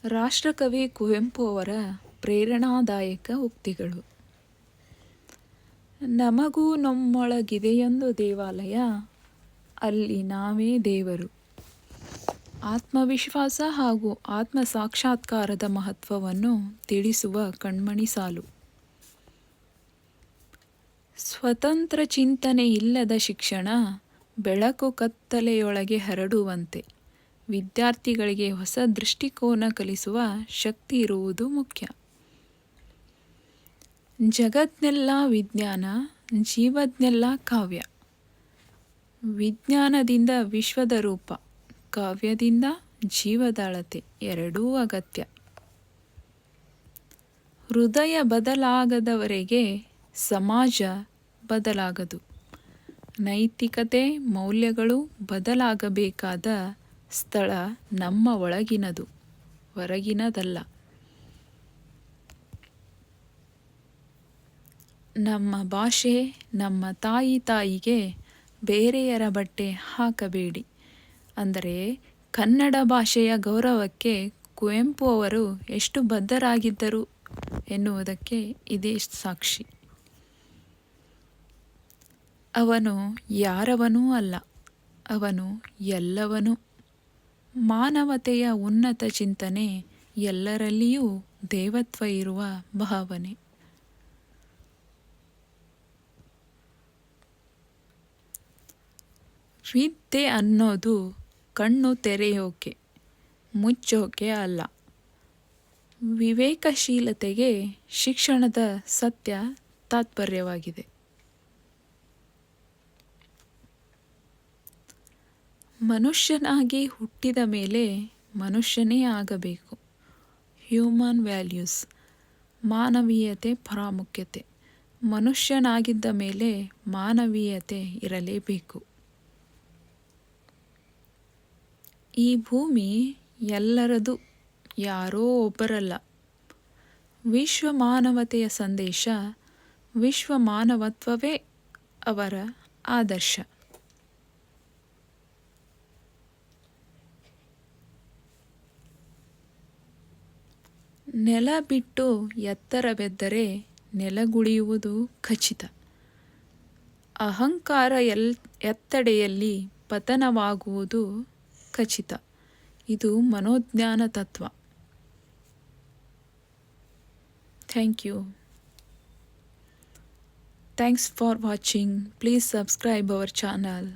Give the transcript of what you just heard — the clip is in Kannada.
ರಾಷ್ಟ್ರಕವಿ ಕುವೆಂಪು ಅವರ ಪ್ರೇರಣಾದಾಯಕ ಉಕ್ತಿಗಳು. ನಮಗೂ ನಮ್ಮೊಳಗಿದೆಯೊಂದು ದೇವಾಲಯ, ಅಲ್ಲಿ ನಾವೇ ದೇವರು. ಆತ್ಮವಿಶ್ವಾಸ ಹಾಗೂ ಆತ್ಮ ಸಾಕ್ಷಾತ್ಕಾರದ ಮಹತ್ವವನ್ನು ತಿಳಿಸುವ ಕಣ್ಮಣಿ ಸಾಲು. ಸ್ವತಂತ್ರ ಚಿಂತನೆ ಇಲ್ಲದ ಶಿಕ್ಷಣ ಬೆಳಕು ಕತ್ತಲೆಯೊಳಗೆ ಹರಡುವಂತೆ ವಿದ್ಯಾರ್ಥಿಗಳಿಗೆ ಹೊಸ ದೃಷ್ಟಿಕೋನ ಕಲಿಸುವ ಶಕ್ತಿ ಇರುವುದು ಮುಖ್ಯ. ಜಗತ್ನೆಲ್ಲ ವಿಜ್ಞಾನ, ಜೀವದ್ನೆಲ್ಲ ಕಾವ್ಯ. ವಿಜ್ಞಾನದಿಂದ ವಿಶ್ವದ ರೂಪ, ಕಾವ್ಯದಿಂದ ಜೀವದ ಅಳತೆ ಎರಡೂ ಅಗತ್ಯ. ಹೃದಯ ಬದಲಾಗದವರೆಗೆ ಸಮಾಜ ಬದಲಾಗದು. ನೈತಿಕತೆ ಮೌಲ್ಯಗಳು ಬದಲಾಗಬೇಕಾದ ಸ್ಥಳ ನಮ್ಮ ಒಳಗಿನದು, ಹೊರಗಿನದಲ್ಲ. ನಮ್ಮ ಭಾಷೆ, ನಮ್ಮ ತಾಯಿಗೆ ಬೇರೆಯರ ಬಟ್ಟೆ ಹಾಕಬೇಡಿ. ಅಂದರೆ ಕನ್ನಡ ಭಾಷೆಯ ಗೌರವಕ್ಕೆ ಕುವೆಂಪು ಅವರು ಎಷ್ಟು ಬದ್ಧರಾಗಿದ್ದರು ಎನ್ನುವುದಕ್ಕೆ ಇದೇ ಸಾಕ್ಷಿ. ಅವನು ಯಾರವನೂ ಅಲ್ಲ, ಅವನು ಎಲ್ಲವನೂ. ಮಾನವತೆಯ ಉನ್ನತ ಚಿಂತನೆ, ಎಲ್ಲರಲ್ಲಿಯೂ ದೇವತ್ವ ಇರುವ ಭಾವನೆ. ವಿದ್ಯೆ ಅನ್ನೋದು ಕಣ್ಣು ತೆರೆಯೋಕೆ, ಮುಚ್ಚೋಕೆ ಅಲ್ಲ. ವಿವೇಕಶೀಲತೆಗೆ ಶಿಕ್ಷಣದ ಸತ್ಯ ತಾತ್ಪರ್ಯವಾಗಿದೆ. ಮನುಷ್ಯನಾಗಿ ಹುಟ್ಟಿದ ಮೇಲೆ ಮನುಷ್ಯನೇ ಆಗಬೇಕು. ಹ್ಯೂಮನ್ ವ್ಯಾಲ್ಯೂಸ್, ಮಾನವೀಯತೆ ಪ್ರಾಮುಖ್ಯತೆ. ಮನುಷ್ಯನಾಗಿದ್ದ ಮೇಲೆ ಮಾನವೀಯತೆ ಇರಲೇಬೇಕು. ಈ ಭೂಮಿ ಎಲ್ಲರದು, ಯಾರೋ ಒಬ್ಬರಲ್ಲ. ವಿಶ್ವ ಮಾನವತೆಯ ಸಂದೇಶ, ವಿಶ್ವ ಮಾನವತ್ವವೇ ಅವರ ಆದರ್ಶ. ನೆಲ ಬಿಟ್ಟು ಎತ್ತರವೆದ್ದರೆ ನೆಲಗುಳಿಯುವುದು ಖಚಿತ. ಅಹಂಕಾರ ಎತ್ತಡೆಯಲ್ಲಿ ಪತನವಾಗುವುದು ಖಚಿತ. ಇದು ಮನೋಜ್ಞಾನ ತತ್ವ. Thank you. Thanks for watching. Please subscribe our channel.